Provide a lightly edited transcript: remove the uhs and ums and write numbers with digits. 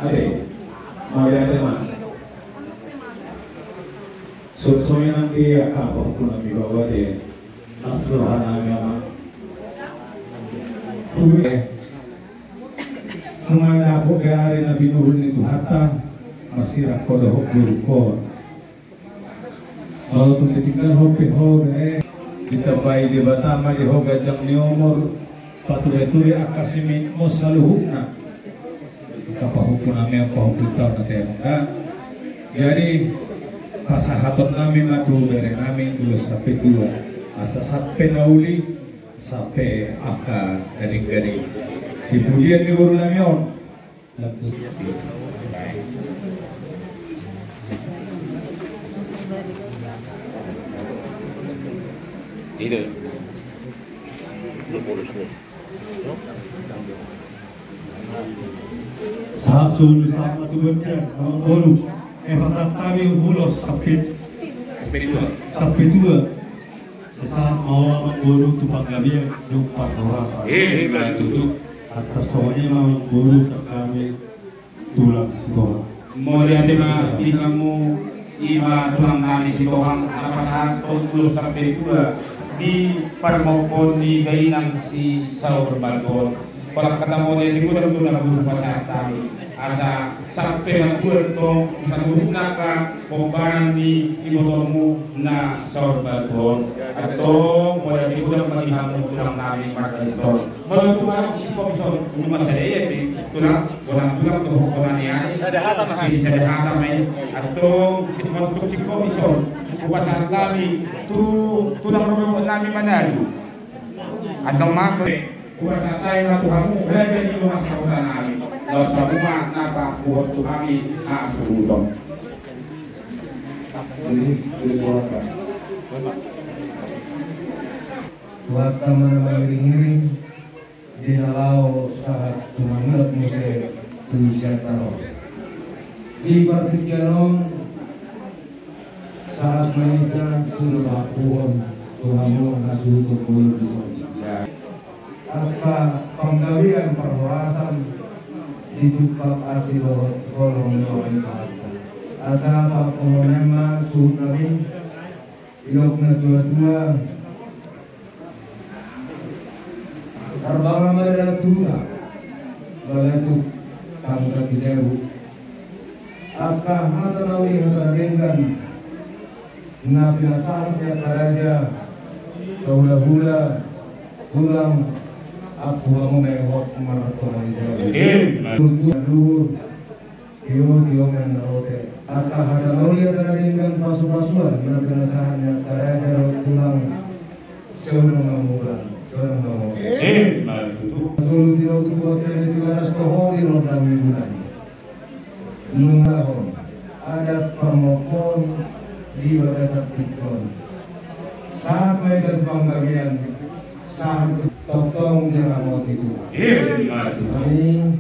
Ade, Maria Tema. Soalnya nanti apa pun nanti bawa deh, nasruhan agama. Mengenai aku hari Nabi Nuh itu hatta masih rakyat hok. Kalau tuh ditinggal hope kita bayi di Batama di hoga jam ni umur paturai akasimi mosaluhukna kapahukun nami apahukun tau na temangga. Jadi pasahaton nami matu dari nami dulu sampai dua asa sampai nauli sampai aka dari kemudian di baru nami on Tidak. Saat sulus saat matubnya bonus. Pasal kami ulos sampai tua. Sesaat mau mengguru tu panggabian jumpa rasa. Betul. Atas soalnya mau mengguru kami tulang sekolah. Mau lihat mah di kamu ima tulang nani si Tuhan apa saat ulos sampai tua di parmokon di gainan si saur balkon. Kalau ketemu dia di gudang guru pasar tadi asa sampai ngabur tong bisa menggunakan pembaran di motormu na saur balkon atau mau di gudang bagi kamu tulang nani maka itu mau tulang si komisor rumah saya di tulang tuh hukumannya sadahata main atau si untuk si komisor pasar tadi tulang rumah nani mana itu atau mape kuasa tayo na tuhamu belajar di rumah saudara nami lalu semua napa buat tuhami asudong buat kamar mengiring-iring di nalau saat tumangulat muse tulisan taro di partikianon saat menikah tunapuan tuhamu nasutu kulu disini apa penggawian perhorasan ditukap asilo kolong doang asa apa pengonema suhu kami ilok na tua terbang adalah tua baletuk tangga kidebu apa hata nawi hata denggan nabi nasahnya karaja hula pulang aku mau mewah maraton untuk dulu tio menerote aka hada nauli ada dengan pasu-pasuan mana penasahannya karena tulang seorang ngamuran solu tino ketua kene tigaras kohori rodang mingguan nungahon ada pamokon di bagasan pikon saat mereka panggabian saat totong dia mau itu. Ini